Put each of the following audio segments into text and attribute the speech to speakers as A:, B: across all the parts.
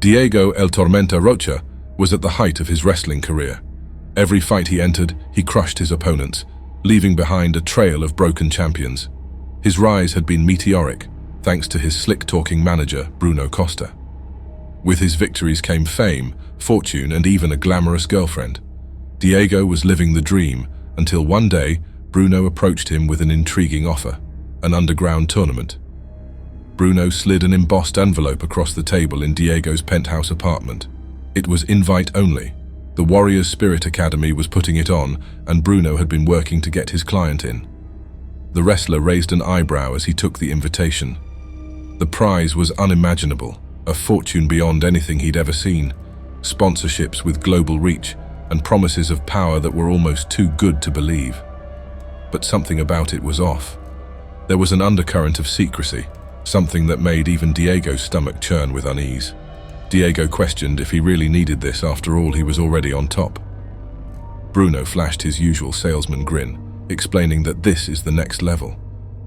A: Diego El Tormenta Rocha was at the height of his wrestling career. Every fight he entered, he crushed his opponents, leaving behind a trail of broken champions. His rise had been meteoric, thanks to his slick-talking manager, Bruno Costa. With his victories came fame, fortune, and even a glamorous girlfriend. Diego was living the dream until one day, Bruno approached him with an intriguing offer, an underground tournament. Bruno slid an embossed envelope across the table in Diego's penthouse apartment. It was invite only. The Warriors Spirit Academy was putting it on, and Bruno had been working to get his client in. The wrestler raised an eyebrow as he took the invitation. The prize was unimaginable, a fortune beyond anything he'd ever seen, sponsorships with global reach, and promises of power that were almost too good to believe. But something about it was off. There was an undercurrent of secrecy, something that made even Diego's stomach churn with unease. Diego questioned if he really needed this. After all, he was already on top. Bruno flashed his usual salesman grin, explaining that this is the next level.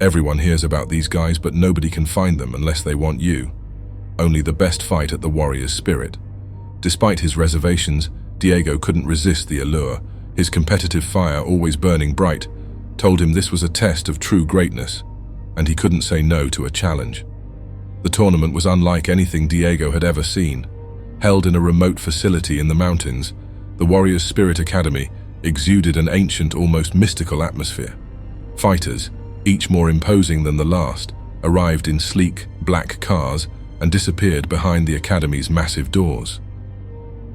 A: Everyone hears about these guys, but nobody can find them unless they want you. Only the best fight at the Warriors Spirit. Despite his reservations, Diego couldn't resist the allure. His competitive fire, always burning bright, told him this was a test of true greatness, and he couldn't say no to a challenge. The tournament was unlike anything Diego had ever seen. Held in a remote facility in the mountains, the Warriors Spirit Academy exuded an ancient, almost mystical atmosphere. Fighters, each more imposing than the last, arrived in sleek, black cars and disappeared behind the academy's massive doors.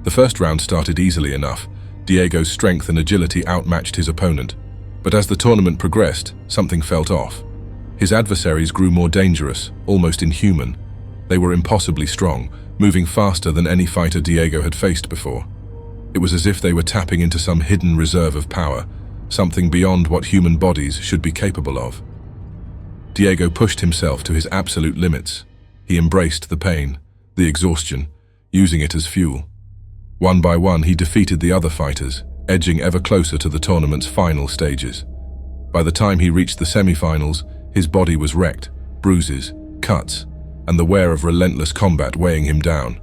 A: The first round started easily enough. Diego's strength and agility outmatched his opponent. But as the tournament progressed, something felt off. His adversaries grew more dangerous, almost inhuman. They were impossibly strong, moving faster than any fighter Diego had faced before. It was as if they were tapping into some hidden reserve of power, something beyond what human bodies should be capable of. Diego pushed himself to his absolute limits. He embraced the pain, the exhaustion, using it as fuel. One by one, he defeated the other fighters, edging ever closer to the tournament's final stages. By the time he reached the semi-finals, his body was wrecked, bruises, cuts, and the wear of relentless combat weighing him down.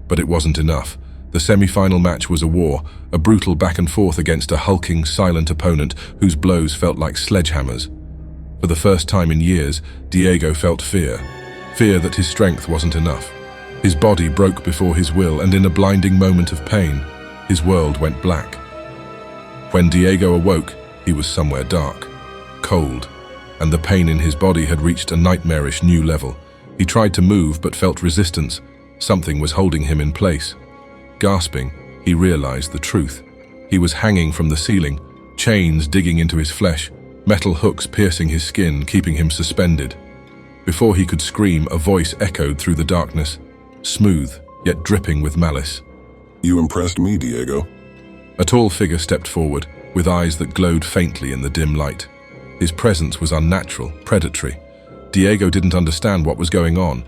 A: But it wasn't enough. The semi-final match was a war, a brutal back and forth against a hulking, silent opponent whose blows felt like sledgehammers. For the first time in years, Diego felt fear. Fear that his strength wasn't enough. His body broke before his will, and in a blinding moment of pain, his world went black. When Diego awoke, he was somewhere dark, cold, and the pain in his body had reached a nightmarish new level. He tried to move but felt resistance. Something was holding him in place. Gasping, he realized the truth. He was hanging from the ceiling, chains digging into his flesh, metal hooks piercing his skin, keeping him suspended. Before he could scream, a voice echoed through the darkness, smooth, yet dripping with malice.
B: "You impressed me, Diego."
A: A tall figure stepped forward, with eyes that glowed faintly in the dim light. His presence was unnatural, predatory. Diego didn't understand what was going on.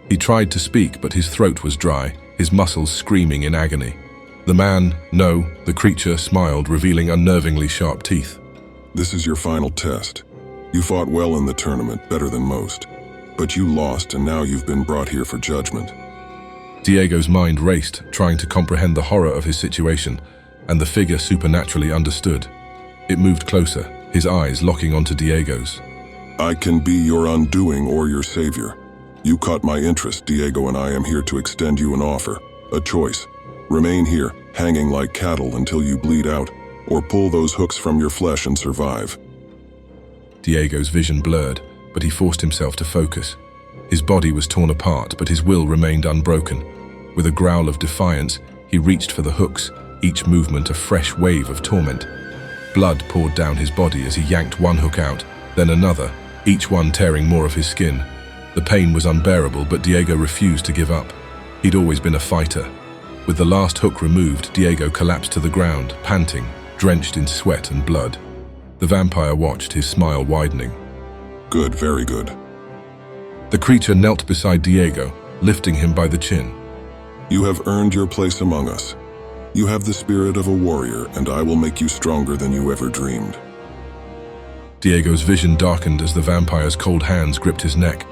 A: He tried to speak, but his throat was dry, his muscles screaming in agony. The creature smiled, revealing unnervingly sharp teeth.
B: "This is your final test. You fought well in the tournament, better than most. But you lost, and now you've been brought here for judgment."
A: Diego's mind raced, trying to comprehend the horror of his situation, and the figure supernaturally understood. It moved closer, his eyes locking onto Diego's.
B: "I can be your undoing or your savior. You caught my interest, Diego, and I am here to extend you an offer, a choice. Remain here, hanging like cattle until you bleed out, or pull those hooks from your flesh and survive."
A: Diego's vision blurred, but he forced himself to focus. His body was torn apart, but his will remained unbroken. With a growl of defiance, he reached for the hooks, each movement a fresh wave of torment. Blood poured down his body as he yanked one hook out, then another, each one tearing more of his skin. The pain was unbearable, but Diego refused to give up. He'd always been a fighter. With the last hook removed, Diego collapsed to the ground, panting, drenched in sweat and blood. The vampire watched, his smile widening.
B: "Good, very good."
A: The creature knelt beside Diego, lifting him by the chin.
B: "You have earned your place among us. You have the spirit of a warrior, and I will make you stronger than you ever dreamed."
A: Diego's vision darkened as the vampire's cold hands gripped his neck.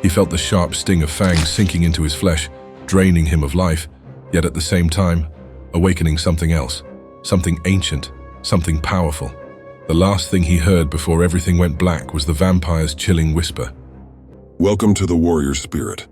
A: He felt the sharp sting of fangs sinking into his flesh, draining him of life, yet at the same time, awakening something else, something ancient, something powerful. The last thing he heard before everything went black was the vampire's chilling whisper.
B: Welcome to the warrior spirit.